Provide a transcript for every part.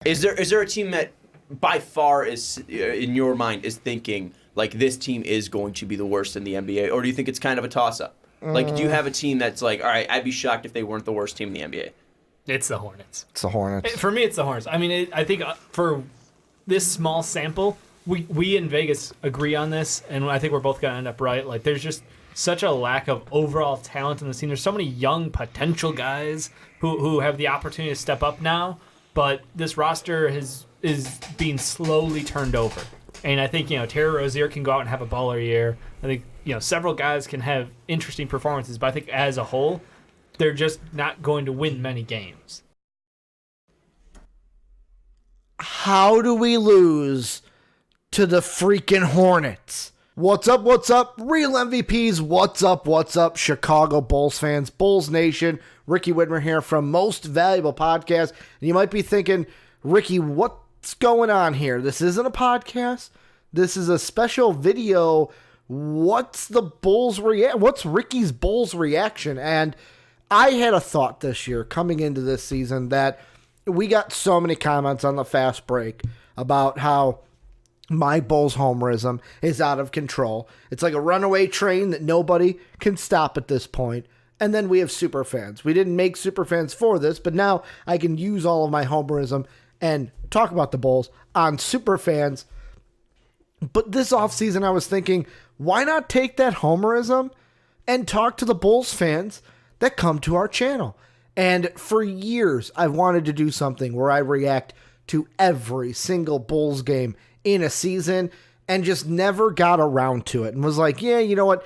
Is there a team that by far is, in your mind, is thinking like this team is going to be the worst in the NBA, or do you think it's kind of a toss-up? Like, do you have a team that's like, all right, I'd be shocked if they weren't the worst team in the NBA? It's the Hornets. It's the Hornets. For me, it's the Hornets. I mean, I think for this small sample, we in Vegas agree on this, and I think we're both going to end up right. Like, there's just such a lack of overall talent in the scene. There's so many young potential guys who have the opportunity to step up now, but this roster is being slowly turned over. And I think, Terry Rozier can go out and have a baller year. I think, several guys can have interesting performances, but I think as a whole, they're just not going to win many games. How do we lose to the freaking Hornets? What's up, real MVPs, what's up, Chicago Bulls fans, Bulls Nation, Ricky Widmer here from Most Valuable Podcast. And you might be thinking, Ricky, what's going on here? This isn't a podcast. This is a special video. What's Ricky's Bulls reaction? And I had a thought this year coming into this season that we got so many comments on the fast break about how my Bulls homerism is out of control. It's like a runaway train that nobody can stop at this point. And then we have superfans. We didn't make superfans for this, but now I can use all of my homerism and talk about the Bulls on superfans. But this offseason I was thinking, why not take that homerism and talk to the Bulls fans that come to our channel? And for years, I've wanted to do something where I react to every single Bulls game in a season and just never got around to it and was like, yeah, you know what?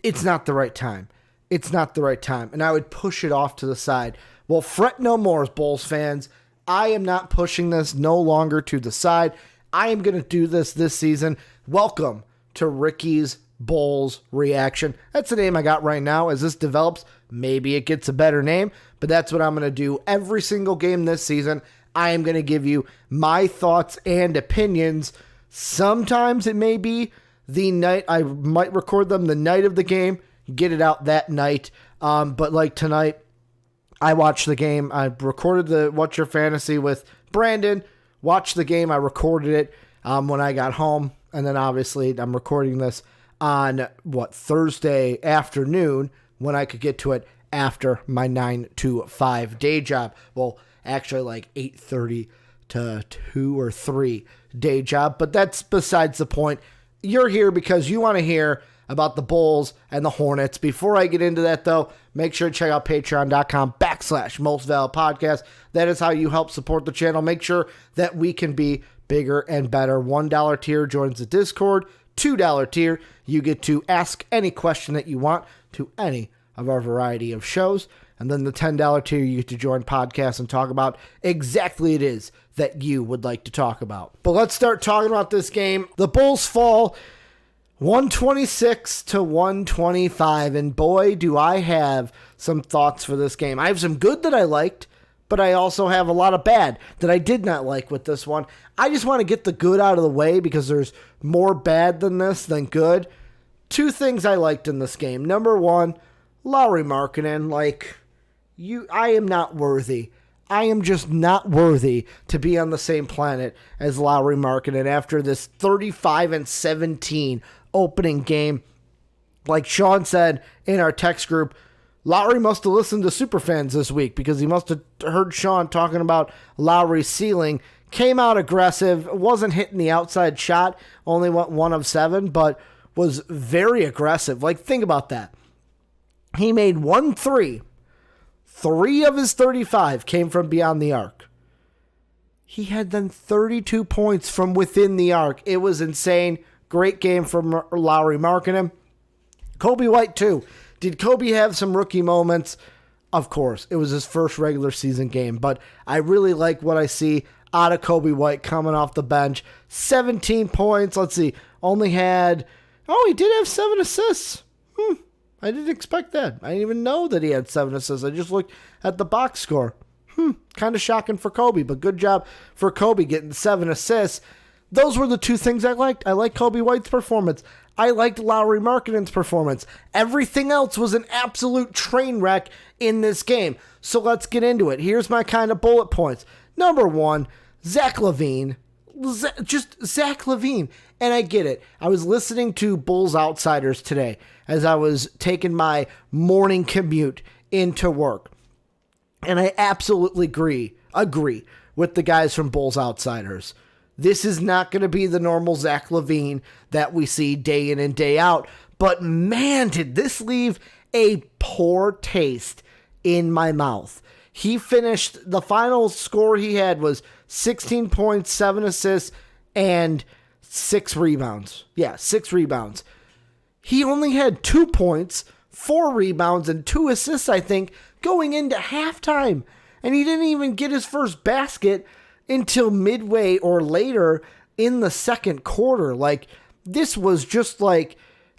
It's not the right time. It's not the right time. And I would push it off to the side. Well, fret no more, Bulls fans. I am not pushing this no longer to the side. I am going to do this season. Welcome to Ricky's Bulls Reaction. That's the name I got right now. As this develops, maybe it gets a better name, but that's what I'm going to do every single game this season. I am going to give you my thoughts and opinions. Sometimes it may be the night. I might record them the night of the game, get it out that night. But like tonight, I watched the game. I recorded the What's Your Fantasy with Brandon. Watched the game. I recorded it when I got home. And then obviously I'm recording this on Thursday afternoon when I could get to it after my 9 to 5 day job. Well, actually like 8:30 to 2 or 3 day job, but that's besides the point. You're here because you want to hear about the Bulls and the Hornets. Before I get into that though, make sure to check out patreon.com/mostvaluablepodcast. That is how you help support the channel. Make sure that we can be bigger and better. $1 tier joins the Discord. $2 tier, you get to ask any question that you want to any of our variety of shows. And then the $10 tier, you get to join podcasts and talk about exactly it is that you would like to talk about. But let's start talking about this game. The Bulls fall 126 to 125. And boy, do I have some thoughts for this game. I have some good that I liked, but I also have a lot of bad that I did not like with this one. I just want to get the good out of the way because there's more bad than this than good. Two things I liked in this game. Number one, Lauri Markkanen, I am not worthy. I am just not worthy to be on the same planet as Lauri Markkanen after this 35-17 opening game. Like Sean said in our text group, Lauri must have listened to Superfans this week because he must have heard Sean talking about Lauri's ceiling. Came out aggressive, wasn't hitting the outside shot, only went 1 of 7, but was very aggressive. Think about that. He made 1 3. 3 of his 35 came from beyond the arc. He had then 32 points from within the arc. It was insane. Great game from Lauri Markkanen. Kobe White, too. Did Kobe have some rookie moments? Of course. It was his first regular season game, but I really like what I see out of Kobe White coming off the bench. 17 points. Let's see. He did have 7 assists. I didn't expect that. I didn't even know that he had 7 assists. I just looked at the box score. Kind of shocking for Kobe, but good job for Kobe getting 7 assists. Those were the two things I liked. I liked Kobe White's performance. I liked Lauri Markkanen's performance. Everything else was an absolute train wreck in this game. So let's get into it. Here's my kind of bullet points. Number one, Zach LaVine. Just Zach LaVine. And I get it. I was listening to Bulls Outsiders today as I was taking my morning commute into work. And I absolutely agree with the guys from Bulls Outsiders. This is not going to be the normal Zach LaVine that we see day in and day out. But man, did this leave a poor taste in my mouth. He finished, the final score he had was 16 points, 7 assists, and 6 rebounds. Yeah, 6 rebounds. He only had 2 points, 4 rebounds, and 2 assists, I think, going into halftime. And he didn't even get his first basket until midway or later in the second quarter. Like, this was just like,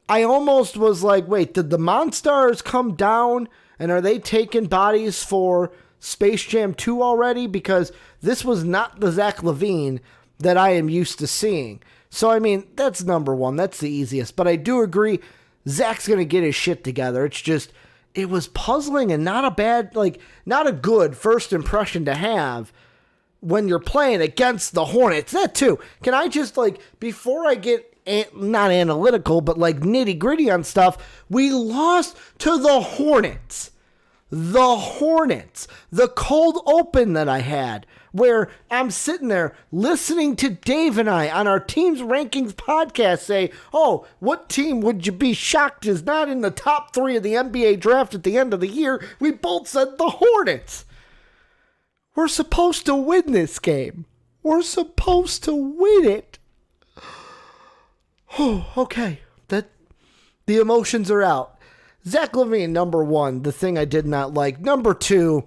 I almost was like, wait, did the Monstars come down and are they taking bodies for Space Jam 2 already? Because this was not the Zach LaVine that I am used to seeing. So, I mean, that's number one. That's the easiest. But I do agree, Zach's going to get his shit together. It's just, it was puzzling and not a bad, not a good first impression to have when you're playing against the Hornets. That too. Can I just, before I get not analytical, but nitty gritty on stuff, we lost to the Hornets. The Hornets. The cold open that I had, where I'm sitting there listening to Dave and I on our team's rankings podcast say, oh, what team would you be shocked is not in the top 3 of the NBA draft at the end of the year? We both said the Hornets. We're supposed to win this game. We're supposed to win it. Oh, okay. The emotions are out. Zach LaVine, number one, the thing I did not like. Number two,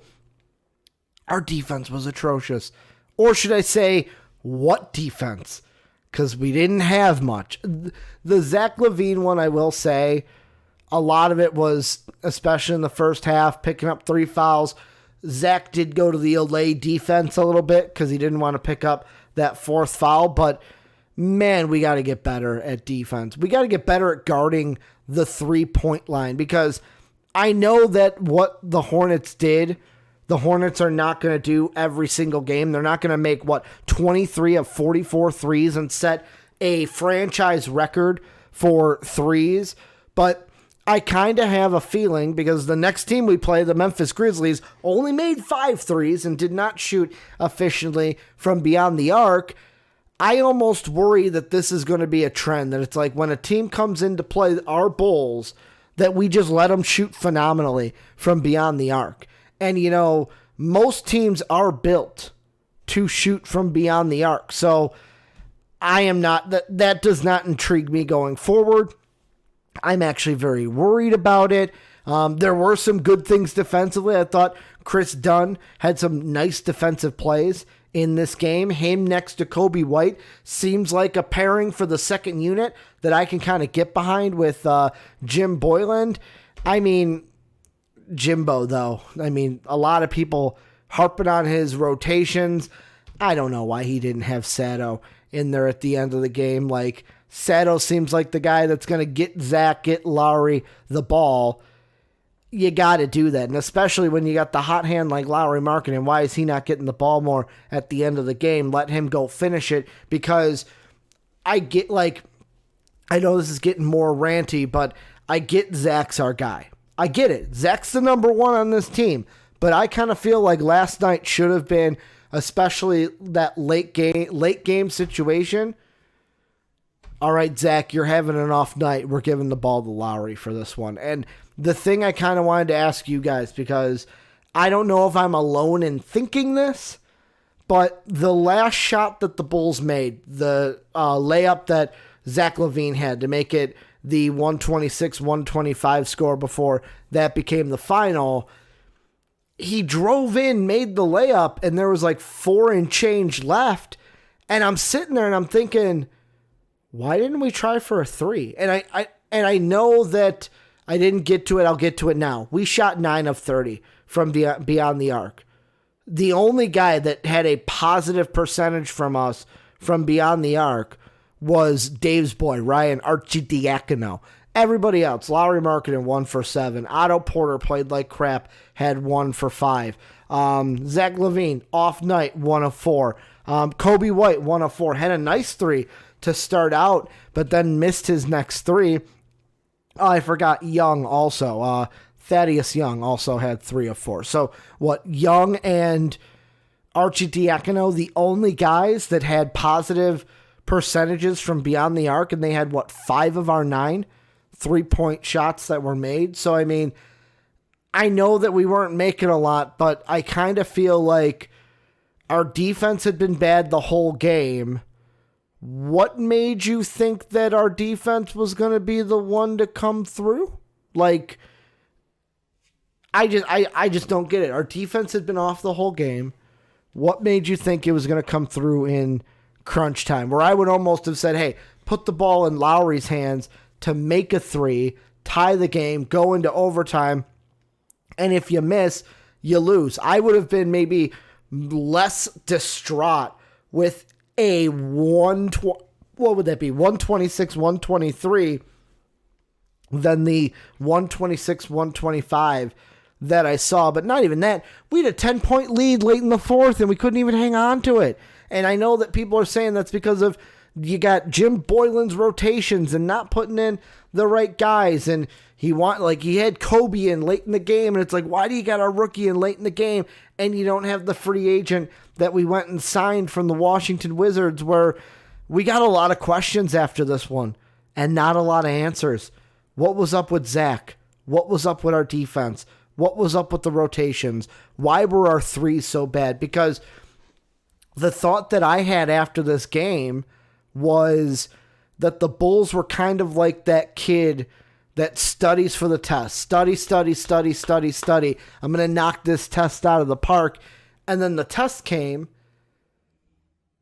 our defense was atrocious. Or should I say, what defense? Because we didn't have much. The Zach LaVine one, I will say, a lot of it was, especially in the first half, picking up 3 fouls. Zach did go to the Olay defense a little bit because he didn't want to pick up that 4th foul. But, man, we got to get better at defense. We got to get better at guarding the 3-point line, because I know that what the Hornets did, the Hornets are not going to do every single game. They're not going to make, 23 of 44 threes and set a franchise record for threes. But I kind of have a feeling, because the next team we play, the Memphis Grizzlies, only made 5 threes and did not shoot efficiently from beyond the arc. I almost worry that this is going to be a trend, that it's when a team comes in to play our Bulls, that we just let them shoot phenomenally from beyond the arc. And, most teams are built to shoot from beyond the arc. So I am not, that does not intrigue me going forward. I'm actually very worried about it. There were some good things defensively. I thought Chris Dunn had some nice defensive plays in this game. Him next to Kobe White seems like a pairing for the second unit that I can kind of get behind with Jim Boyland. I mean, Jimbo, though. I mean, a lot of people harping on his rotations. I don't know why he didn't have Sato in there at the end of the game. Sato seems like the guy that's going to get Zach, get Lowry the ball. You got to do that. And especially when you got the hot hand like Lowry Markkanen, why is he not getting the ball more at the end of the game? Let him go finish it, because I get I know this is getting more ranty, but I get Zach's our guy. I get it. Zach's the number one on this team, but I kind of feel like last night should have been, especially that late game situation. All right, Zach, you're having an off night. We're giving the ball to Lowry for this one. And the thing I kind of wanted to ask you guys, because I don't know if I'm alone in thinking this, but the last shot that the Bulls made, the layup that Zach LaVine had to make it the 126-125 score before that became the final, he drove in, made the layup, and there was 4 and change left. And I'm sitting there and I'm thinking, why didn't we try for a 3? And I know that I didn't get to it. I'll get to it now. We shot 9 of 30 from beyond the arc. The only guy that had a positive percentage from us from beyond the arc was Dave's boy, Ryan Arcidiacono. Everybody else, Lowry Markkanen 1 for 7. Otto Porter played like crap, had 1 for 5. Zach LaVine, off night, 1 of 4. Kobe White, 1 of 4, had a nice 3 to start out, but then missed his next 3. Oh, I forgot Young also. Thaddeus Young also had 3 of 4. So Young and Archie Diacono, the only guys that had positive percentages from beyond the arc, and they had 5 of our 9 3-point shots that were made. So I mean, I know that we weren't making a lot, but I kind of feel like our defense had been bad the whole game. What made you think that our defense was going to be the one to come through? Like, I just don't get it. Our defense had been off the whole game. What made you think it was going to come through in crunch time? Where I would almost have said, hey, put the ball in Lowry's hands to make a 3, tie the game, go into overtime, and if you miss, you lose. I would have been maybe less distraught with a 126, 123 than the 126, 125 that I saw. But not even that. We had a 10-point lead late in the fourth, and we couldn't even hang on to it. And I know that people are saying that's because of you got Jim Boylan's rotations and not putting in the right guys. And he had Kobe in late in the game, and it's like, why do you got our rookie in late in the game and you don't have the free agent that we went and signed from the Washington Wizards, where we got a lot of questions after this one and not a lot of answers. What was up with Zach? What was up with our defense? What was up with the rotations? Why were our threes so bad? Because the thought that I had after this game was that the Bulls were kind of like that kid that studies for the test. Study. I'm going to knock this test out of the park. And then the test came,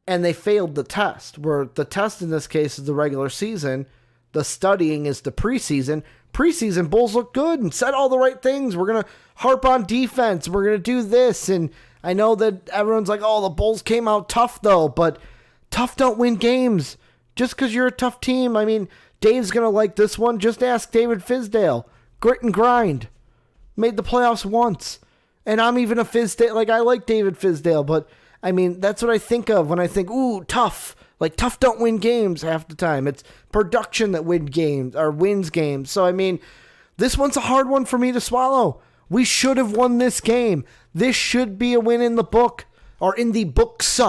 and they failed the test, where the test in this case is the regular season. The studying is the preseason. Preseason, Bulls look good and said all the right things. We're going to harp on defense. We're going to do this. And I know that everyone's like, oh, the Bulls came out tough, though. But tough don't win games. Just because you're a tough team. I mean, Dave's going to like this one. Just ask David Fizdale. Grit and grind. Made the playoffs once. And I'm even a Fizdale. Like, I like David Fizdale. But, I mean, that's what I think of when I think, ooh, tough. Like, tough don't win games half the time. It's production that wins games. So, I mean, this one's a hard one for me to swallow. We should have won this game. This should be a win in the book. Or in the books.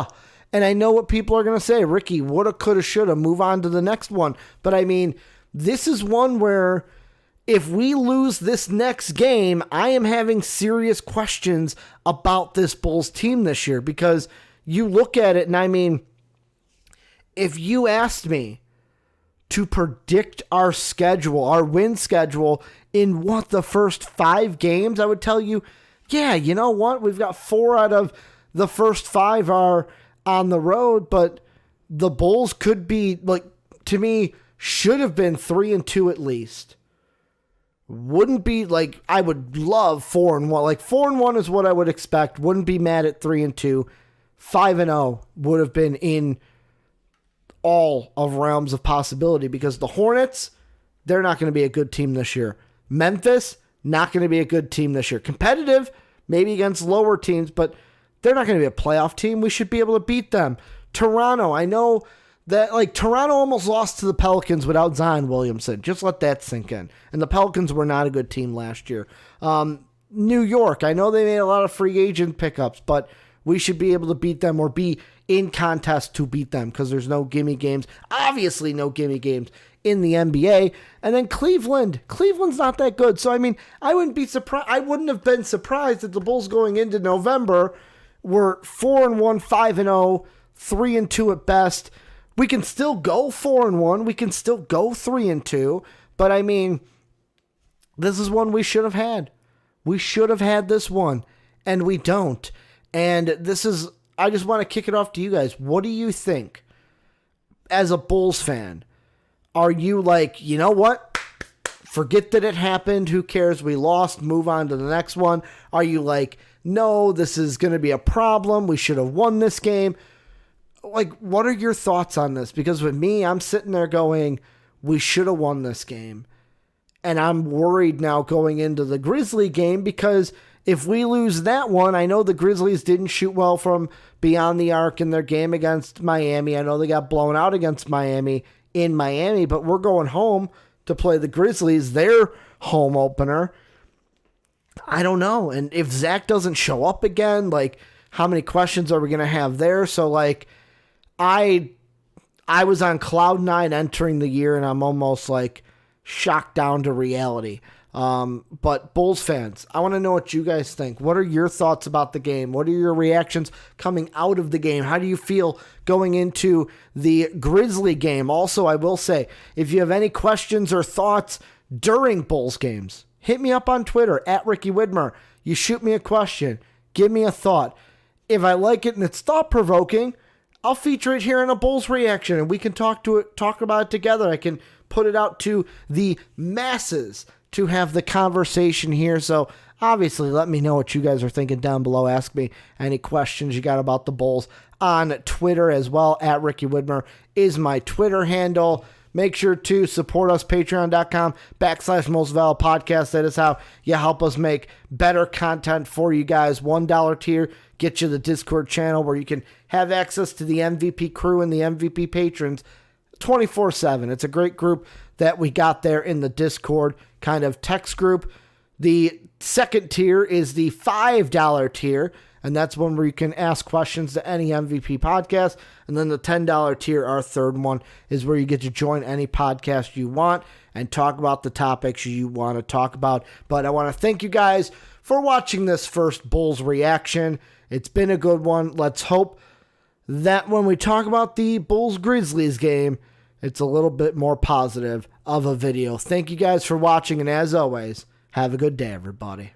And I know what people are going to say. Ricky, woulda, coulda, shoulda. Move on to the next one. But, I mean, this is one where if we lose this next game, I am having serious questions about this Bulls team this year. Because you look at it, and I mean, if you asked me to predict our schedule, our win schedule, in the first 5 games, I would tell you, yeah, you know what? We've got 4 out of the first 5 are on the road, but the Bulls could be, like, to me, should have been 3-2 at least. Wouldn't be, like, I would love 4-1. Like, 4-1 is what I would expect. Wouldn't be mad at 3-2. 5-0 would have been in all of realms of possibility, because the Hornets, they're not going to be a good team this year. Memphis, not going to be a good team this year. Competitive, maybe against lower teams, but they're not going to be a playoff team. We should be able to beat them. Toronto, I know that, like, Toronto almost lost to the Pelicans without Zion Williamson. Just let that sink in. And the Pelicans were not a good team last year. New York, I know they made a lot of free agent pickups, but we should be able to beat them or be in contest to beat them, because there's no gimme games. Obviously no gimme games in the NBA. And then Cleveland's not that good. So, I mean, I wouldn't have been surprised that the Bulls going into November were 4-1, 5-0, 3-2 at best. We can still go 4-1. We can still go 3-2. But, I mean, this is one we should have had. We should have had this one, and we don't. And I just want to kick it off to you guys. What do you think as a Bulls fan? Are you like, you know what? Forget that it happened. Who cares? We lost. Move on to the next one. Are you like, no, this is going to be a problem. We should have won this game. Like, what are your thoughts on this? Because with me, I'm sitting there going, we should have won this game. And I'm worried now going into the Grizzly game, because if we lose that one, I know the Grizzlies didn't shoot well from beyond the arc in their game against Miami. I know they got blown out against Miami in Miami, but we're going home to play the Grizzlies, their home opener. I don't know. And if Zach doesn't show up again, like, how many questions are we going to have there? So, like, I was on cloud nine entering the year, and I'm almost, like, shocked down to reality. But Bulls fans, I want to know what you guys think. What are your thoughts about the game? What are your reactions coming out of the game? How do you feel going into the Grizzly game? Also, I will say, if you have any questions or thoughts during Bulls games, hit me up on Twitter at Ricky Widmer. You shoot me a question, give me a thought. If I like it and it's thought-provoking, I'll feature it here in a Bulls reaction, and we can talk about it together. I can put it out to the masses to have the conversation here. So obviously, let me know what you guys are thinking down below. Ask me any questions you got about the Bulls on Twitter as well. At Ricky Widmer is my Twitter handle. Make sure to support us, patreon.com/Most Valid Podcast. That is how you help us make better content for you guys. $1 tier gets you the Discord channel where you can have access to the MVP crew and the MVP patrons 24/7. It's a great group that we got there in the Discord kind of text group. The second tier is the $5 tier, and that's one where you can ask questions to any MVP podcast. And then the $10 tier, our third one, is where you get to join any podcast you want and talk about the topics you want to talk about. But I want to thank you guys for watching this first Bulls reaction. It's been a good one. Let's hope that when we talk about the Bulls-Grizzlies game, it's a little bit more positive of a video. Thank you guys for watching, and as always, have a good day, everybody.